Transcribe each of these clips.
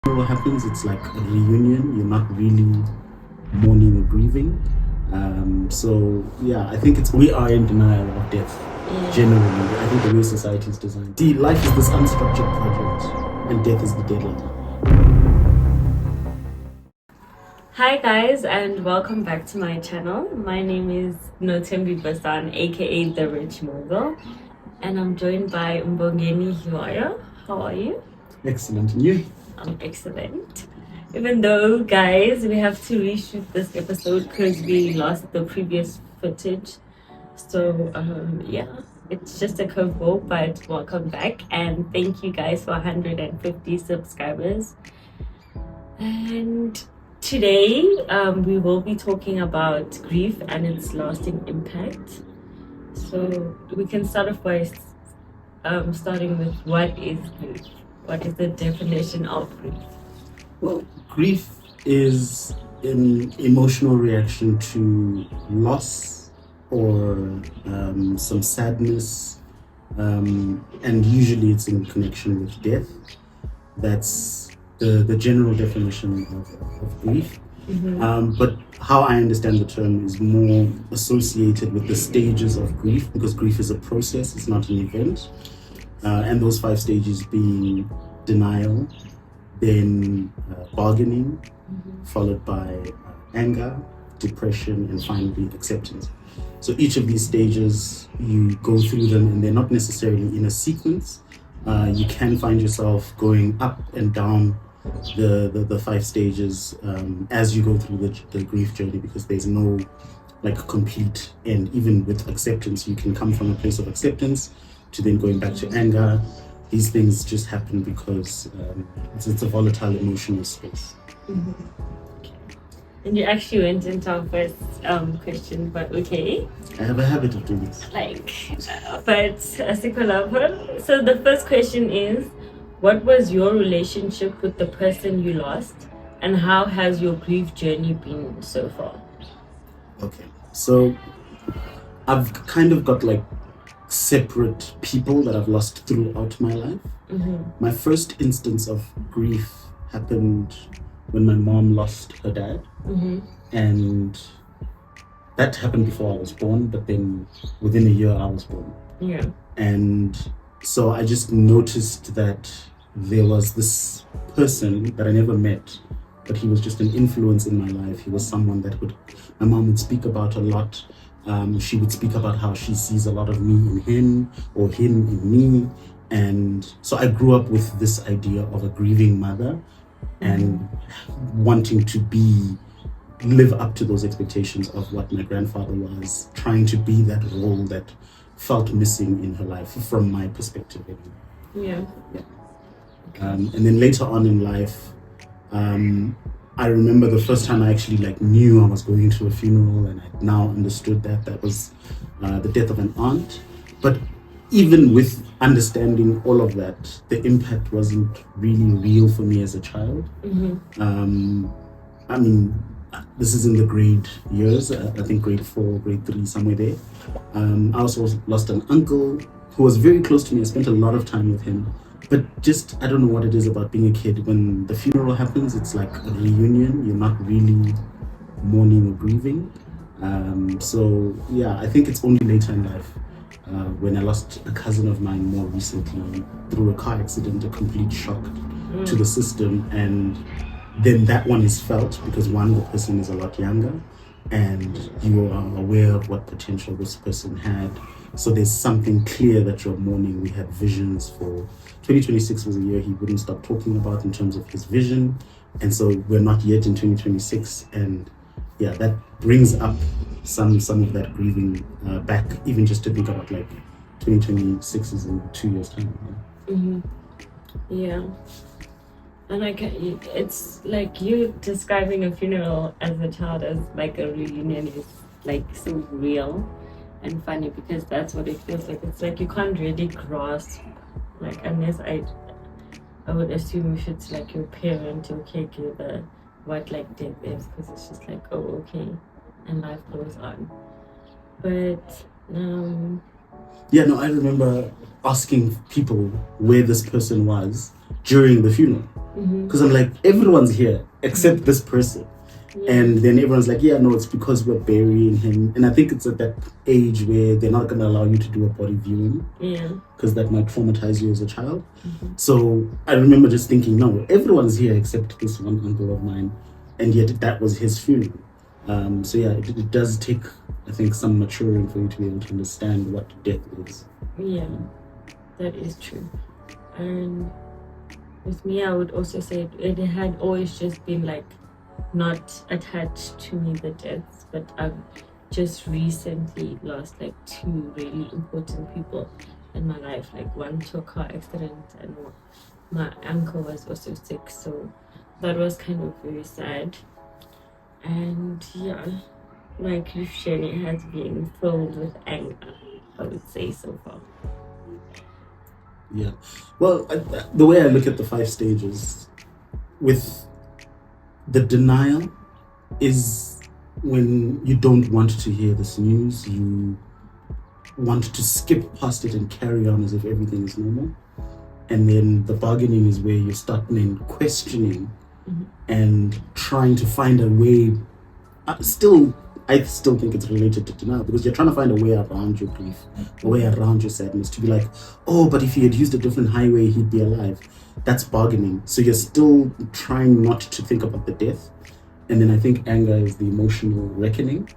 What happens, it's like a reunion. You're not really mourning or grieving. So yeah, I think we are in denial of death generally. I think the way society is designed. See, life is this unstructured project, and death is the deadline. Hi guys, and welcome back to my channel. My name is Nothembi Basson, a.k.a. the Rich Mogul, and I'm joined by Mbongeni Dhilwayo. How are you? Excellent. And you? I'm excellent. Even though, guys, we have to reshoot this episode because we lost the previous footage. So, yeah, it's just a curveball, but welcome back. And thank you guys for 150 subscribers. And today, we will be talking about grief and its lasting impact. So we can start off by starting with what is grief? What is the definition of grief? Well, grief is an emotional reaction to loss or some sadness, and usually it's in connection with death. That's the general definition of grief. But how I understand the term is more associated with the stages of grief, because grief is a process, it's not an event. And those 5 stages being denial, then bargaining, followed by anger, depression, and finally acceptance. So each of these stages, you go through them, and they're not necessarily in a sequence. You can find yourself going up and down the 5 stages as you go through the grief journey, because there's no like complete end. Even with acceptance, you can come from a place of acceptance to then going back to anger. These things just happen because it's a volatile emotional space. And you actually went into our first question, but okay. I have a habit of doing this. But a sequel. So the first question is, what was your relationship with the person you lost, and how has your grief journey been so far? Okay, so I've kind of got like separate people that I've lost throughout my life. My first instance of grief happened when my mom lost her dad, and that happened before I was born, but then within a year I was born. And so I just noticed that there was this person that I never met, but he was just an influence in my life. He was someone that my mom would speak about a lot. She would speak about how she sees a lot of me in him, or him in me. And so I grew up with this idea of a grieving mother, and wanting to live up to those expectations of what my grandfather was, trying to be that role that felt missing in her life from my perspective. And then later on in life, I remember the first time I actually knew I was going to a funeral, and I now understood that was the death of an aunt. But even with understanding all of that, the impact wasn't really real for me as a child. I mean, this is in the grade years, I think grade 4, grade 3, somewhere there. I also lost an uncle who was very close to me. I spent a lot of time with him. But just, I don't know what it is about being a kid. When the funeral happens, it's like a reunion. You're not really mourning or grieving. So yeah, I think it's only later in life, when I lost a cousin of mine more recently through a car accident, a complete shock to the system. And then that one is felt because one, the person is a lot younger, and you are aware of what potential this person had. So there's something clear that you're mourning. We had visions for 2026 was a year he wouldn't stop talking about in terms of his vision. And so we're not yet in 2026. And yeah, that brings up some of that grieving back, even just to think about 2026 is in 2 years time. Yeah. And it's like you describing a funeral as a child as like a reunion is like so real and funny, because that's what it feels like. It's like you can't really grasp, unless I would assume if it's like your parent, your caregiver, what death is, because it's just like, oh, okay, and life goes on. But yeah, no, I remember asking people where this person was during the funeral. Mm-hmm. Because I'm like, everyone's here except this person. Yeah. And then everyone's like, yeah, no, it's because we're burying him. And I think it's at that age where they're not going to allow you to do a body viewing. Yeah. Because that might traumatize you as a child. Mm-hmm. So I remember just thinking, no, everyone's here except this one uncle of mine. And yet that was his funeral. So yeah, it does take, I think, some maturing for you to be able to understand what death is. Yeah, that is true. And with me, I would also say it had always just been like not attached to me, the deaths, but I've just recently lost like 2 really important people in my life. Like one to a car accident and my uncle was also sick, so that was kind of very sad. And yeah, my grief journey has been filled with anger, I would say, so far. Yeah. Well, the way I look at the 5 stages, with the denial is when you don't want to hear this news, you want to skip past it and carry on as if everything is normal. And then the bargaining is where you start then questioning and trying to find a way. I still think it's related to denial, because you're trying to find a way around your grief, a way around your sadness, to be like, oh, but if he had used a different highway, he'd be alive. That's bargaining. So you're still trying not to think about the death. And then I think anger is the emotional reckoning.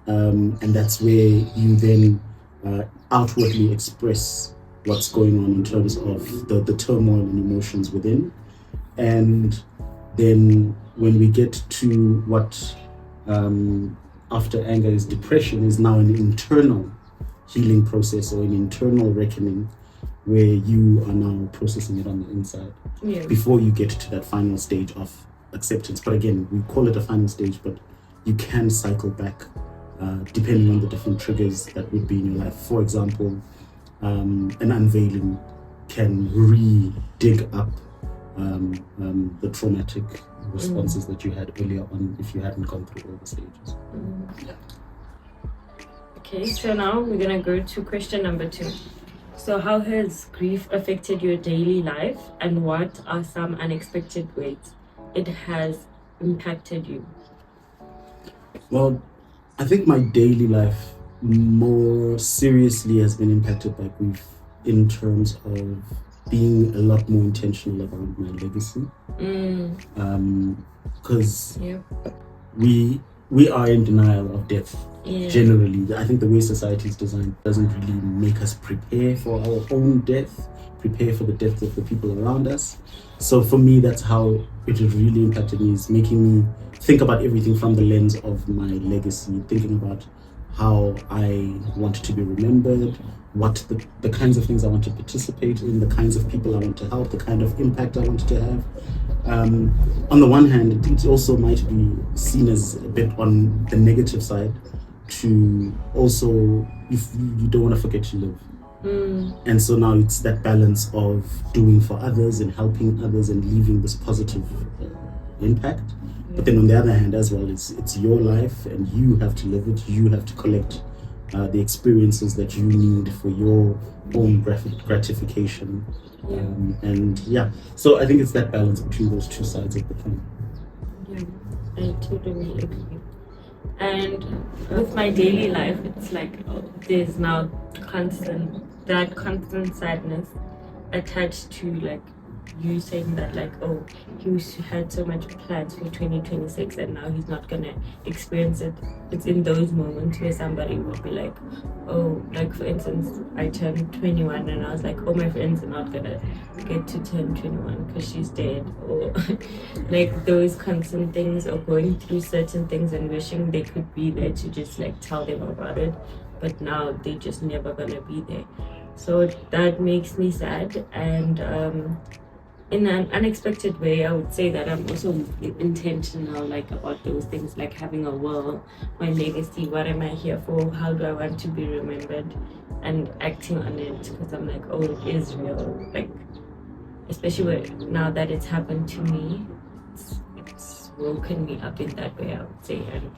And that's where you then outwardly express what's going on in terms of the turmoil and emotions within. And then when we get to what after anger is depression, is now an internal healing process or an internal reckoning, where you are now processing it on the inside before you get to that final stage of acceptance. But again, we call it a final stage, but you can cycle back depending on the different triggers that would be in your life. For example, an unveiling can re-dig up the traumatic responses that you had earlier on if you hadn't gone through all the stages. Okay, so now we're gonna go to question number 2. So how has grief affected your daily life, and what are some unexpected ways it has impacted you? Well, I think my daily life more seriously has been impacted by grief in terms of being a lot more intentional about my legacy. Because we are in denial of death. Generally, I think the way society is designed doesn't really make us prepare for our own death, prepare for the death of the people around us. So for me, that's how it really impacted me, is making me think about everything from the lens of my legacy, thinking about how I want to be remembered, what the kinds of things I want to participate in, the kinds of people I want to help, the kind of impact I want to have. On the one hand, it also might be seen as a bit on the negative side, to also, if you don't want to forget to live. And so now it's that balance of doing for others and helping others and leaving this positive impact. But then on the other hand as well, it's your life and you have to live it. You have to collect the experiences that you need for your own gratification. So I think it's that balance between those two sides of the coin. I totally agree. And with my daily life, it's like there's now constant sadness attached to like you saying that, like, oh, he had so much plans for 2026 and now he's not gonna experience it. It's in those moments where somebody would be like, oh, like for instance, I turned 21 and I was like, oh, my friends are not gonna get to turn 21 because she's dead, or like those constant things, or going through certain things and wishing they could be there to just like tell them about it, but now they just never gonna be there. So that makes me sad. And in an unexpected way, I would say that I'm also intentional, like about those things, like having a will, my legacy, what am I here for, how do I want to be remembered, and acting on it, because I'm like, oh, it is real. Like, especially now that it's happened to me, it's woken me up in that way, I would say, and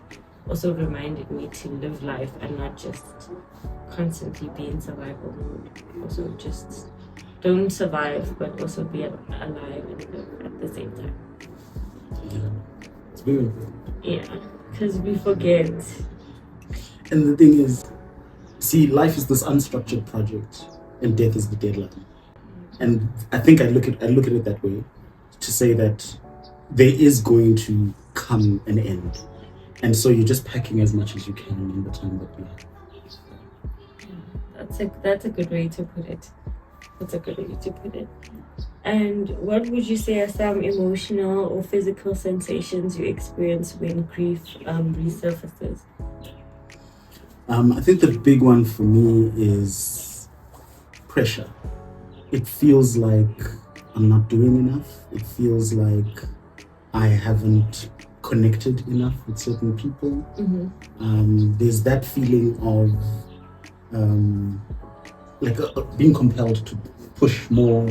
also reminded me to live life and not just constantly be in survival mode. Also just don't survive, but also be alive and live at the same time. Yeah, it's very important. Yeah, because we forget. And the thing is, see, life is this unstructured project, and death is the deadline. And I think I look at it that way, to say that there is going to come an end, and so you're just packing as much as you can in the time that you have. That's a good way to put it. That's a good way to put it. And what would you say are some emotional or physical sensations you experience when grief resurfaces? I think the big one for me is pressure. It feels like I'm not doing enough. It feels like I haven't connected enough with certain people. There's that feeling of being compelled to push more,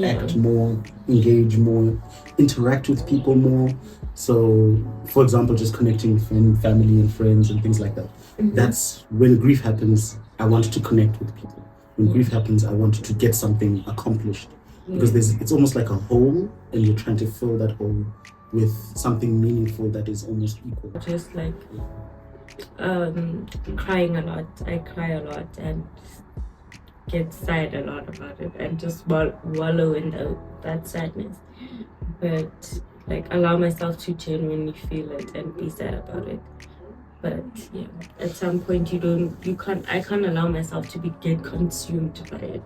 act more, engage more, interact with people more. So, for example, just connecting with family and friends and things like that. That's when grief happens. I want to connect with people. When grief happens, I want to get something accomplished, because it's almost like a hole, and you're trying to fill that hole with something meaningful that is almost equal. Just like crying a lot. I cry a lot and get sad a lot about it, and just wallow in that sadness. But like allow myself to genuinely feel it and be sad about it. But yeah, at some point I can't allow myself to get consumed by it.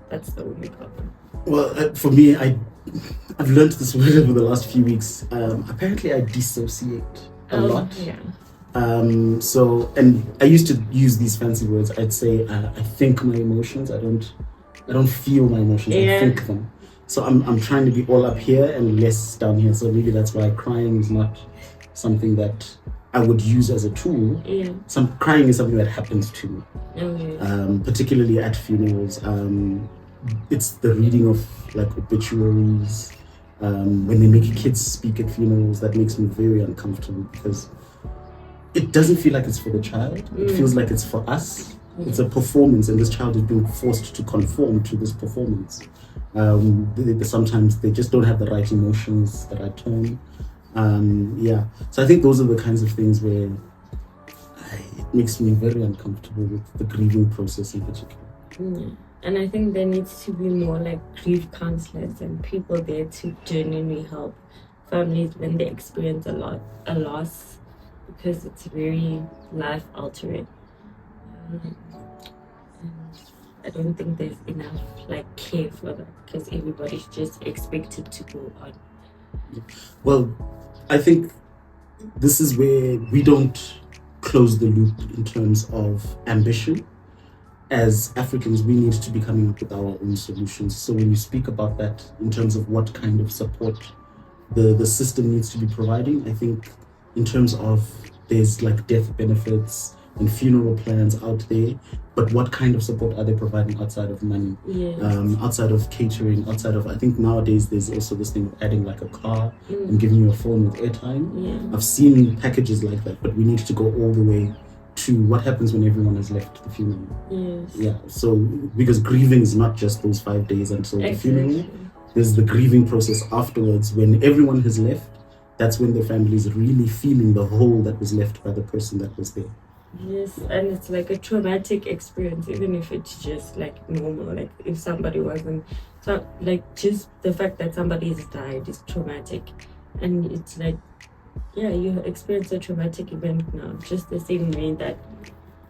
That's the only problem. Well, for me, I've learned this word over the last few weeks. Apparently, I dissociate a lot. Yeah. So, and I used to use these fancy words. I'd say I think my emotions. I don't feel my emotions. I think them. So I'm trying to be all up here and less down here. So maybe that's why crying is not something that I would use as a tool. Yeah. Crying is something that happens to me. Particularly at funerals. It's the reading of like obituaries. When they make kids speak at funerals, that makes me very uncomfortable, because it doesn't feel like it's for the child. It feels like it's for us. It's a performance, and this child is being forced to conform to this performance. Sometimes they just don't have the right emotions, the right tone. So I think those are the kinds of things where it makes me very uncomfortable with the grieving process in particular. And I think there needs to be more like grief counselors and people there to genuinely help families when they experience a loss, because it's very life altering. I don't think there's enough like care for that, because everybody's just expected to go on. Well, I think this is where we don't close the loop in terms of ambition. As Africans, we need to be coming up with our own solutions. So when you speak about that in terms of what kind of support the system needs to be providing, I think in terms of there's like death benefits and funeral plans out there, but what kind of support are they providing outside of money? Outside of catering, I think nowadays there's also this thing of adding like a car and giving you a phone with airtime. I've seen packages like that, but we need to go all the way to what happens when everyone has left the funeral. So because grieving is not just those 5 days until the funeral, there's the grieving process afterwards. When everyone has left, that's when the family is really feeling the hole that was left by the person that was there. Yes, and it's like a traumatic experience, even if it's just like normal. Like if somebody wasn't, so like just the fact that somebody has died is traumatic, and it's like, you experience a traumatic event now, just the same way that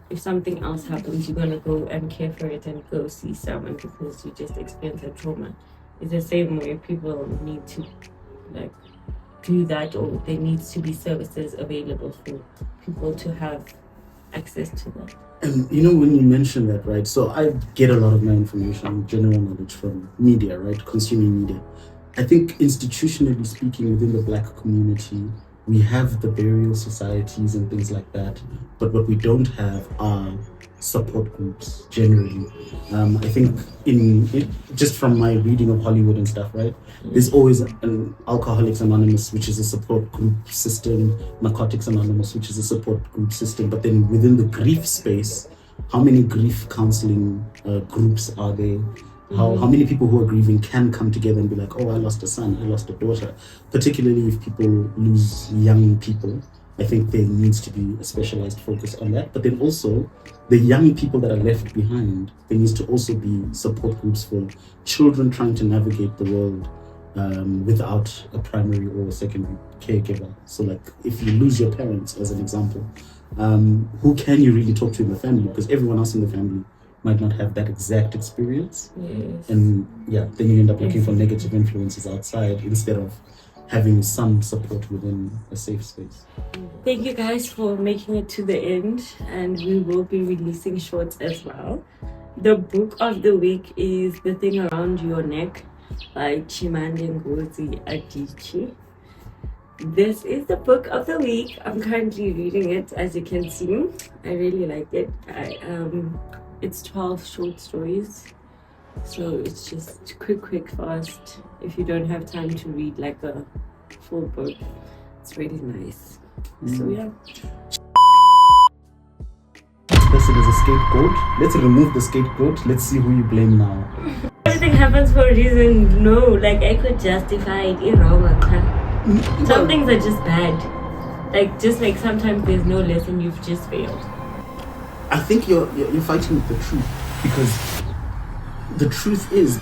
if something else happens, you're gonna go and care for it and go see someone because you just experienced a trauma. It's the same way people need to like do that, or there needs to be services available for people to have access to that. And when you mention that, right, so I get a lot of my information, general knowledge, from media, right, consuming media. I think institutionally speaking, within the Black community, we have the burial societies and things like that, but what we don't have are support groups generally. I think just from my reading of Hollywood and stuff, right, there's always an Alcoholics Anonymous, which is a support group system, Narcotics Anonymous, which is a support group system, but then within the grief space, how many grief counseling groups are there? How many people who are grieving can come together and be like, oh, I lost a son, I lost a daughter. Particularly if people lose young people, I think there needs to be a specialized focus on that. But then also, the young people that are left behind, there needs to also be support groups for children trying to navigate the world without a primary or a secondary caregiver. So like, if you lose your parents, as an example, who can you really talk to in the family? Because everyone else in the family might not have that exact experience. Yes. And yeah, then you end up looking for negative influences outside instead of having some support within a safe space. Thank you guys for making it to the end, and we will be releasing shorts as well. The book of the week is The Thing Around Your Neck by Chimamanda Ngozi Adichie. This is the book of the week. I'm currently reading it, as you can see. I really like it. It's 12 short stories, so it's just quick, fast. If you don't have time to read like a full book, it's really nice. So yeah. This person is a scapegoat. Let's remove the scapegoat. Let's see who you blame now. Everything happens for a reason. No, like I could justify it. You're wrong, some things are just bad. Just like sometimes there's no lesson. You've just failed. I think you're fighting with the truth, because the truth is